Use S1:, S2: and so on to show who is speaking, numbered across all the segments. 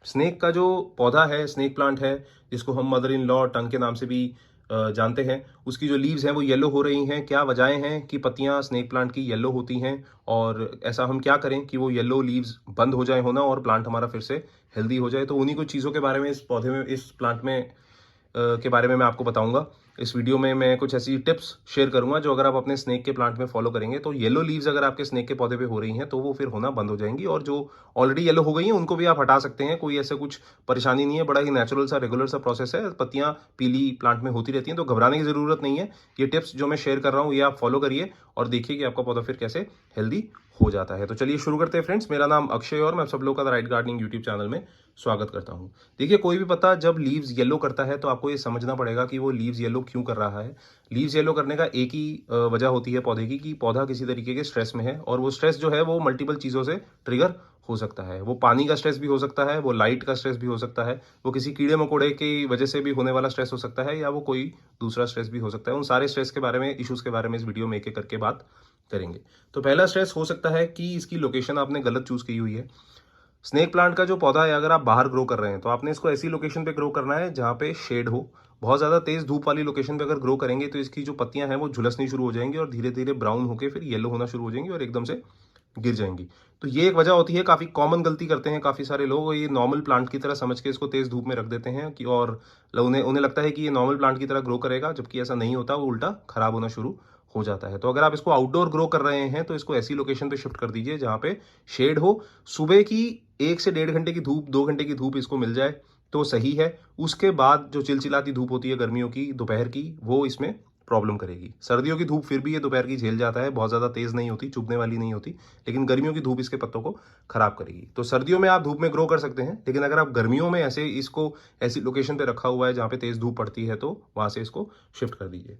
S1: Snake का जो पौधा है, स्नेक प्लांट है, जिसको हम मदर इन लॉ टंग के नाम से भी जानते हैं, उसकी जो लीव्स हैं वो येलो हो रही हैं। क्या वजहें हैं कि पत्तियां स्नेक प्लांट की येलो होती हैं, और ऐसा हम क्या करें कि वो येलो लीव्स बंद हो जाए होना और प्लांट हमारा फिर से हेल्दी हो जाए। तो उन्हीं कुछ चीज़ों के बारे में इस पौधे में, इस प्लांट में के बारे में मैं आपको बताऊंगा। इस वीडियो में मैं कुछ ऐसी टिप्स शेयर करूंगा जो अगर आप अपने स्नेक के प्लांट में फॉलो करेंगे तो येलो लीव्स अगर आपके स्नेक के पौधे पे हो रही हैं तो वो फिर होना बंद हो जाएंगी, और जो ऑलरेडी येलो हो गई हैं उनको भी आप हटा सकते हैं। कोई ऐसा कुछ परेशानी नहीं है, बड़ा ही नेचुरल सा रेगुलर सा प्रोसेस है। पत्तियां पीली प्लांट में होती रहती हैं तो घबराने की जरूरत नहीं है। ये टिप्स जो मैं शेयर कर रहा हूँ ये आप फॉलो करिए और देखिए कि आपका पौधा फिर कैसे हेल्दी हो जाता है। तो चलिए शुरू करते हैं फ्रेंड्स। मेरा नाम अक्षय और मैं सब लोग का राइट गार्डनिंग यूट्यूब चैनल में स्वागत करता हूं। देखिए, कोई भी पत्ता जब लीव्स येलो करता है तो आपको ये समझना पड़ेगा कि वो लीव्स येलो क्यों कर रहा है। लीव्स येलो करने का एक ही वजह होती है पौधे की, कि पौधा किसी तरीके के स्ट्रेस में है, और वो स्ट्रेस जो है वो मल्टीपल चीज़ों से ट्रिगर हो सकता है। वो पानी का स्ट्रेस भी हो सकता है, वो लाइट का स्ट्रेस भी हो सकता है, वो किसी कीड़े मकोड़े की वजह से भी होने वाला स्ट्रेस हो सकता है, या वो कोई दूसरा स्ट्रेस भी हो सकता है। उन सारे स्ट्रेस के बारे में, इश्यूज के बारे में इस वीडियो में एक एक करके बात करेंगे। तो पहला स्ट्रेस हो सकता है कि इसकी लोकेशन आपने गलत चूज की हुई है। स्नेक प्लांट का जो पौधा है, अगर आप बाहर ग्रो कर रहे हैं तो आपने इसको ऐसी लोकेशन पे ग्रो करना है जहाँ पे शेड हो। बहुत ज़्यादा तेज धूप वाली लोकेशन पे अगर ग्रो करेंगे तो इसकी जो पत्तियां हैं वो झुलसनी शुरू हो जाएंगी और धीरे धीरे ब्राउन होकर फिर येलो होना शुरू हो जाएंगी और एकदम से गिर जाएंगी। तो ये एक वजह होती है। काफ़ी कॉमन गलती करते हैं काफ़ी सारे लोग, ये नॉर्मल प्लांट की तरह समझ के इसको तेज धूप में रख देते हैं कि, और उन्हें उन्हें लगता है कि ये नॉर्मल प्लांट की तरह ग्रो करेगा, जबकि ऐसा नहीं होता। वो उल्टा खराब होना शुरू हो जाता है। तो अगर आप इसको आउटडोर ग्रो कर रहे हैं तो इसको ऐसी लोकेशन पे शिफ्ट कर दीजिए जहाँ पे शेड हो। सुबह की 1 से 1.5 घंटे की धूप, 2 घंटे की धूप इसको मिल जाए तो सही है। उसके बाद जो चिलचिलाती धूप होती है गर्मियों की, दोपहर की, वो इसमें प्रॉब्लम करेगी। सर्दियों की धूप फिर भी ये दोपहर की झेल जाता है, बहुत ज़्यादा तेज़ नहीं होती, चुभने वाली नहीं होती। लेकिन गर्मियों की धूप इसके पत्तों को खराब करेगी। तो सर्दियों में आप धूप में ग्रो कर सकते हैं, लेकिन अगर आप गर्मियों में ऐसे इसको ऐसी लोकेशन पे रखा हुआ है जहाँ पे तेज़ धूप पड़ती है तो वहाँ से इसको शिफ्ट कर दीजिए।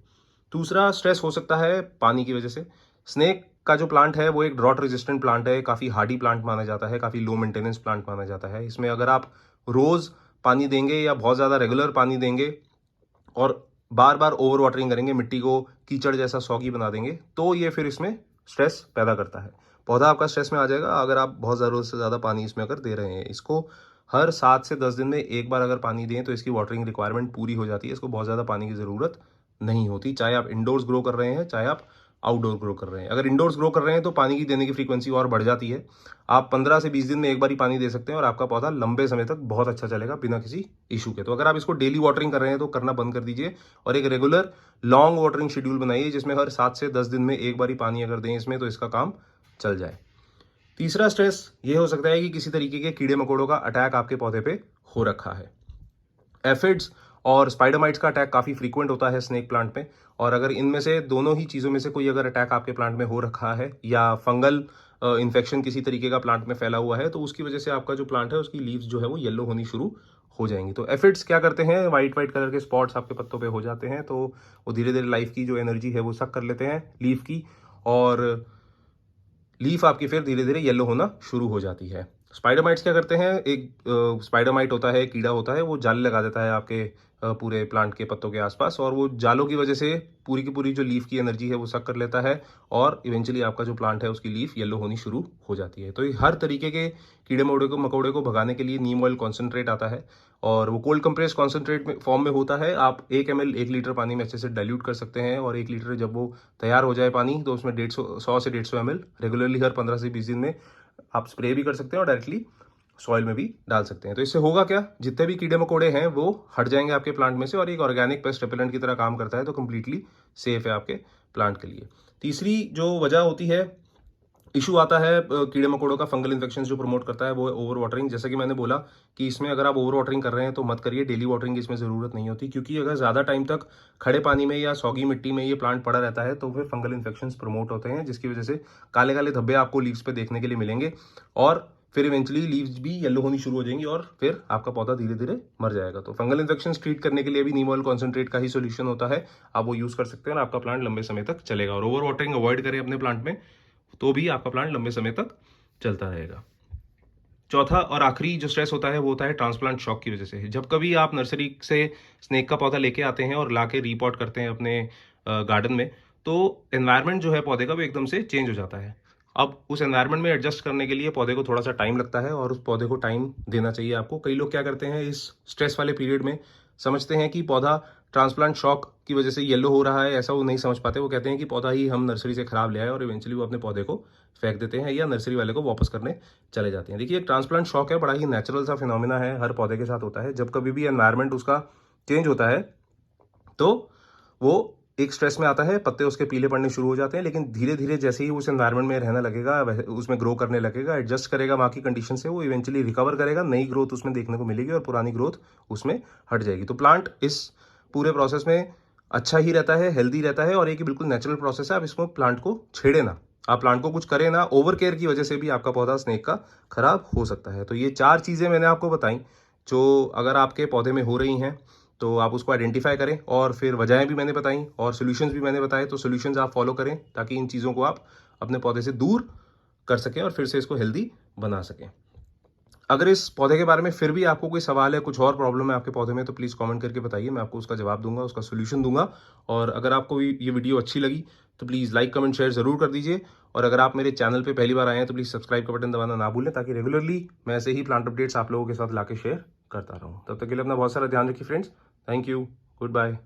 S1: दूसरा स्ट्रेस हो सकता है पानी की वजह से। स्नेक का जो प्लांट है वो एक ड्रॉट रेजिस्टेंट प्लांट है, काफ़ी हार्डी प्लांट माना जाता है, काफ़ी लो मेंटेनेंस प्लांट माना जाता है। इसमें अगर आप रोज़ पानी देंगे या बहुत ज़्यादा रेगुलर पानी देंगे और बार बार ओवर वाटरिंग करेंगे, मिट्टी को कीचड़ जैसा सॉगी बना देंगे, तो ये फिर इसमें स्ट्रेस पैदा करता है। पौधा आपका स्ट्रेस में आ जाएगा अगर आप बहुत ज़रूरत से ज़्यादा पानी इसमें अगर दे रहे हैं। इसको हर 7 से 10 दिन में एक बार अगर पानी दें तो इसकी वाटरिंग रिक्वायरमेंट पूरी हो जाती है। इसको बहुत ज़्यादा पानी की ज़रूरत नहीं होती, चाहे आप इंडोर्स ग्रो कर रहे हैं चाहे आप आउटडोर ग्रो कर रहे हैं। अगर इंडोर्स ग्रो कर रहे हैं तो पानी की देने की फ्रीक्वेंसी और बढ़ जाती है। आप 15 से 20 दिन में एक बार ही पानी दे सकते हैं और आपका पौधा लंबे समय तक बहुत अच्छा चलेगा बिना किसी इशू के। तो अगर आप इसको डेली वाटरिंग कर रहे हैं तो करना बंद कर दीजिए और एक रेगुलर लॉन्ग वाटरिंग शेड्यूल बनाइए, जिसमें हर 7 से 10 दिन में एक बार ही पानी अगर दें इसमें तो इसका काम चल जाए। तीसरा स्ट्रेस ये हो सकता है कि किसी तरीके के कीड़े मकोड़ों का अटैक आपके पौधे पे हो रखा है। एफिड्स और स्पाइडरमाइट्स का अटैक काफ़ी फ्रीक्वेंट होता है स्नेक प्लांट में, और अगर इनमें से दोनों ही चीज़ों में से कोई अगर अटैक आपके प्लांट में हो रखा है या फंगल इन्फेक्शन किसी तरीके का प्लांट में फैला हुआ है तो उसकी वजह से आपका जो प्लांट है उसकी लीव्स जो है वो येलो होनी शुरू हो जाएंगी। तो एफिड्स क्या करते हैं, वाइट वाइट कलर के स्पॉट्स आपके पत्तों पे हो जाते हैं, तो वो धीरे धीरे लाइफ की जो एनर्जी है वो सक कर लेते हैं लीफ की, और लीफ आपकी फिर धीरे धीरे येलो होना शुरू हो जाती है। स्पाइडरमाइट्स क्या करते हैं, एक स्पाइडरमाइट होता है, कीड़ा होता है, वो जाल लगा देता है आपके पूरे प्लांट के पत्तों के आसपास, और वो जालों की वजह से पूरी की पूरी जो लीफ की एनर्जी है वो सक कर लेता है, और इवेंचुअली आपका जो प्लांट है उसकी लीफ येलो होनी शुरू हो जाती है। तो ये हर तरीके के कीड़े मकोड़े को भगाने के लिए नीम ऑयल कॉन्सेंट्रेट आता है, और वो कोल्ड कंप्रेस कॉन्सेंट्रेट में फॉर्म में होता है। आप 1 ml 1 लीटर पानी में अच्छे से डाइल्यूट कर सकते हैं, और 1 लीटर जब वो तैयार हो जाए पानी तो उसमें 100 से 150 ml रेगुलरली हर 15 से 20 दिन में आप स्प्रे भी कर सकते हैं और डायरेक्टली सॉइल में भी डाल सकते हैं। तो इससे होगा क्या, जितने भी कीड़े मकोड़े हैं वो हट जाएंगे आपके प्लांट में से, और एक ऑर्गेनिक पेस्ट रिपेलेंट की तरह काम करता है, तो कंप्लीटली सेफ है आपके प्लांट के लिए। तीसरी जो वजह होती है, इशू आता है कीड़े मकोड़ों का, फंगल इन्फेक्शन जो प्रमोट करता है वो है ओवर वाटरिंग। जैसा कि मैंने बोला कि इसमें अगर आप ओवर वाटरिंग कर रहे हैं तो मत करिए, डेली वाटरिंग की इसमें ज़रूरत नहीं होती, क्योंकि अगर ज़्यादा टाइम तक खड़े पानी में या सौगी मिट्टी में ये प्लांट पड़ा रहता है तो फिर फंगल इन्फेक्शन प्रमोट होते हैं, जिसकी वजह से काले काले धब्बे आपको लीव्स पे देखने के लिए मिलेंगे, और फिर इवेंचुअली लीव्स भी येलो होनी शुरू हो जाएंगी और फिर आपका पौधा धीरे धीरे मर जाएगा। तो फंगल इन्फेक्शन ट्रीट करने के लिए भी नीम ऑयल कॉन्सेंट्रेट का ही सोल्यूशन होता है, आप वो यूज़ कर सकते हैं और आपका प्लांट लंबे समय तक चलेगा। और ओवर वाटरिंग अवॉइड करें अपने प्लांट में तो भी आपका प्लांट लंबे समय तक चलता रहेगा। चौथा और आखिरी जो स्ट्रेस होता है वो होता है ट्रांसप्लांट शॉक की वजह से। जब कभी आप नर्सरी से स्नेक का पौधा लेके आते हैं और लाके रीपॉट करते हैं अपने गार्डन में, तो एनवायरनमेंट जो है पौधे का वो एकदम से चेंज हो जाता है। अब उस एनवायरनमेंट में एडजस्ट करने के लिए पौधे को थोड़ा सा टाइम लगता है और उस पौधे को टाइम देना चाहिए आपको। कई लोग क्या करते हैं इस स्ट्रेस वाले पीरियड में, समझते हैं कि पौधा ट्रांसप्लांट शॉक की वजह से येलो हो रहा है, ऐसा वो नहीं समझ पाते। वो कहते हैं कि पौधा ही हम नर्सरी से खराब ले आए और इवेंचुअली वो अपने पौधे को फेंक देते हैं या नर्सरी वाले को वापस करने चले जाते हैं। देखिए, एक ट्रांसप्लांट शॉक है, बड़ा ही नेचुरल सा फिनोमिना है, हर पौधे के साथ होता है। जब कभी भी एनवायरनमेंट उसका चेंज होता है तो वो एक स्ट्रेस में आता है, पत्ते उसके पीले पड़ने शुरू हो जाते हैं, लेकिन धीरे धीरे जैसे ही उस एनवायरनमेंट में रहने लगेगा, उसमें ग्रो करने लगेगा, एडजस्ट करेगा वहाँ की कंडीशन से, वो इवेंचुअली रिकवर करेगा, नई ग्रोथ उसमें देखने को मिलेगी और पुरानी ग्रोथ उसमें हट जाएगी। तो प्लांट इस पूरे प्रोसेस में अच्छा ही रहता है, हेल्दी रहता है और एक बिल्कुल नेचुरल प्रोसेस है। आप इसमें प्लांट को छेड़े ना, आप प्लांट को कुछ करें ना, ओवर केयर की वजह से भी आपका पौधा स्नेक का खराब हो सकता है। तो ये 4 चीज़ें मैंने आपको बताई, जो अगर आपके पौधे में हो रही हैं तो आप उसको आइडेंटिफाई करें, और फिर वजहें भी मैंने बताई और सॉल्यूशंस भी मैंने बताए। तो सॉल्यूशंस आप फॉलो करें ताकि इन चीज़ों को आप अपने पौधे से दूर कर सकें और फिर से इसको हेल्दी बना सकें। अगर इस पौधे के बारे में फिर भी आपको कोई सवाल है, कुछ और प्रॉब्लम है आपके पौधे में, तो प्लीज़ कमेंट करके बताइए, मैं आपको उसका जवाब दूंगा, उसका सॉल्यूशन दूंगा। और अगर आपको ये वीडियो अच्छी लगी तो प्लीज़ लाइक, कमेंट, शेयर ज़रूर कर दीजिए। और अगर आप मेरे चैनल पे पहली बार आए हैं तो प्लीज़ सब्सक्राइब का बटन दबाना ना भूलें, ताकि रेगुलरली मैं ऐसे ही प्लांट अपडेट्स आप लोगों के साथ ला के शेयर करता रहूँ। तब तक के लिए अपना बहुत सारा ध्यान रखिए friends. Thank you. Good bye.